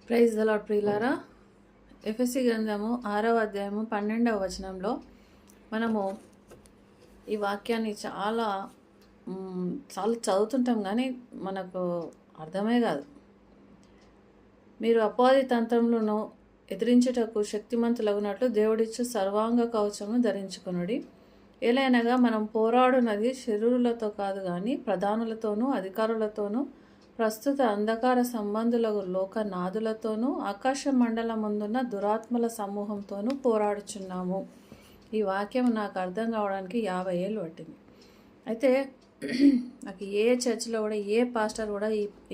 Praise the lord ప్రియులారా. ఎఫెసీ గ్రంథము 6వ అధ్యాయము 12వ వచనంలో మనము ఈ వాక్యాన్ని చాలా చదువుతుంటాం, కానీ మనకు అర్థమే కాదు. మీరు అపవాది తంత్రములను ఎదిరించుటకు శక్తిమంతులగునట్లు దేవుడిచ్చు సర్వాంగ కవచమును ధరించుకొనుడి. ఏలైనగా మనం పోరాడునది శరీరులతో కాదు, కానీ ప్రధానులతోనూ అధికారులతోనూ ప్రస్తుత అంధకార సంబంధులకు లోకనాథులతోనూ ఆకాశ మండలముందున్న దురాత్మల సమూహంతోనూ పోరాడుచున్నాము. ఈ వాక్యం నాకు అర్థం కావడానికి 50 ఏళ్ళు పట్టింది. అయితే నాకు ఏ చర్చిలో కూడా ఏ పాస్టర్ కూడా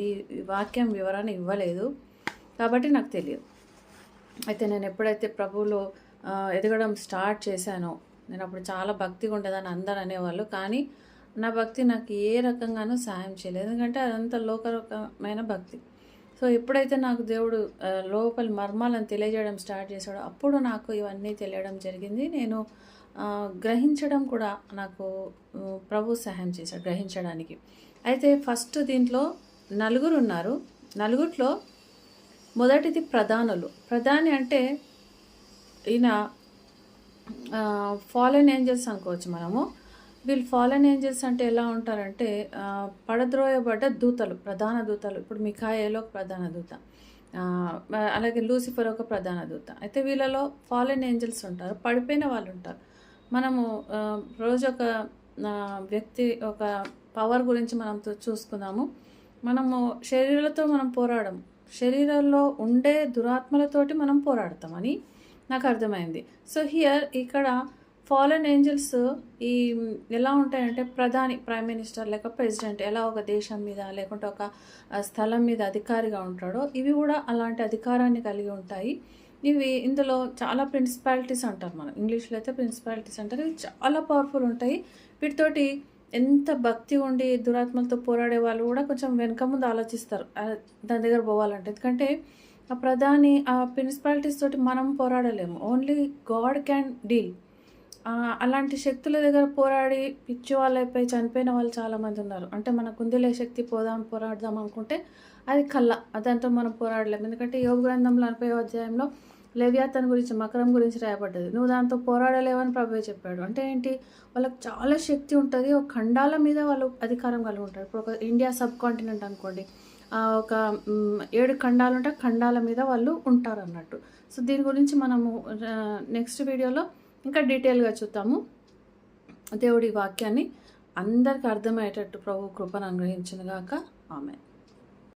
ఈ వాక్యం వివరణ ఇవ్వలేదు, కాబట్టి నాకు తెలియదు. అయితే నేను ఎప్పుడైతే ప్రభువులో ఎదగడం స్టార్ట్ చేశానో, నేను అప్పుడు చాలా భక్తిగా ఉండేదని అందరు అనేవాళ్ళు, కానీ నా భక్తి నాకు ఏ రకంగానూ సాయం చేయలేదు, ఎందుకంటే అదంతా లోకరకమైన భక్తి. సో ఎప్పుడైతే నాకు దేవుడు లోపలి మర్మాలను తెలియజేయడం స్టార్ట్ చేశాడో అప్పుడు నాకు ఇవన్నీ తెలియడం జరిగింది. నేను గ్రహించడం కూడా నాకు ప్రభు సహాయం చేశాడు గ్రహించడానికి. అయితే ఫస్ట్ దీంట్లో 4 ఉన్నారు. 4లో మొదటిది ప్రధానులు. ప్రధాని అంటే ఈయన ఫాలెన్ ఏంజల్స్ అనుకోవచ్చు మనము. వీళ్ళు ఫాలెన్ ఏంజల్స్ అంటే ఎలా ఉంటారంటే పడద్రోయబడ్డ దూతలు, ప్రధాన దూతలు. ఇప్పుడు మిఖాయేలు ఒక ప్రధాన దూత, అలాగే లూసిఫర్ ఒక ప్రధాన దూత. అయితే వీళ్ళలో ఫాలెన్ ఏంజల్స్ ఉంటారు, పడిపోయిన వాళ్ళు ఉంటారు. మనము రోజు ఒక వ్యక్తి ఒక పవర్ గురించి మనం చూసుకుందాము. మనము శరీరాలతో మనం పోరాడము, శరీరంలో ఉండే దురాత్మలతోటి మనం పోరాడతామని నాకు అర్థమైంది. సో హియర్ ఇక్కడ ఫాలెన్ ఏంజల్స్ ఈ ఎలా ఉంటాయంటే ప్రధాని, ప్రైమ్ మినిస్టర్ లేక ప్రెసిడెంట్ ఎలా ఒక దేశం మీద లేకుంటే ఒక స్థలం మీద అధికారిగా ఉంటాడో, ఇవి కూడా అలాంటి అధికారాన్ని కలిగి ఉంటాయి. ఇవి ఇందులో చాలా ప్రిన్సిపాలిటీస్ అంటారు, మనం ఇంగ్లీష్లో అయితే ప్రిన్సిపాలిటీస్ అంటారు. ఇవి చాలా పవర్ఫుల్ ఉంటాయి. వీటితోటి ఎంత భక్తి ఉండి దురాత్మలతో పోరాడే వాళ్ళు కూడా కొంచెం వెనక ముందు ఆలోచిస్తారు దాని దగ్గర పోవాలంటే. ఎందుకంటే ఆ ప్రధాని ఆ ప్రిన్సిపాలిటీస్ తోటి మనం పోరాడలేము, ఓన్లీ గాడ్ క్యాన్ డీల్. అలాంటి శక్తుల దగ్గర పోరాడి పిచ్చి వాళ్ళైపోయి చనిపోయిన వాళ్ళు చాలామంది ఉన్నారు. అంటే మనకు ఉందిలే శక్తి, పోరాడదాం అనుకుంటే అది కళ్ళ, అదంతా మనం పోరాడలేము. ఎందుకంటే యోగ గ్రంథంలో 40వ అధ్యాయంలో లెవియాతన్ గురించి, మకరం గురించి రాయబడ్డది. నువ్వు దాంతో పోరాడలేవని ప్రభువే చెప్పాడు. అంటే ఏంటి, వాళ్ళకి చాలా శక్తి ఉంటుంది, ఒక ఖండాల మీద వాళ్ళు అధికారం కలిగి ఉంటారు. ఇప్పుడు ఒక ఇండియా సబ్ కాంటినెంట్ అనుకోండి, ఒక 7 ఖండాలు ఉంటే ఖండాల మీద వాళ్ళు ఉంటారు అన్నట్టు. సో దీని గురించి మనము నెక్స్ట్ వీడియోలో ఇంకా డీటెయిల్గా చూద్దాము. దేవుడి వాక్యాన్ని అందరికీ అర్థమయ్యేటట్టు ప్రభు కృపను అనుగ్రహించును గాక. ఆమేన్.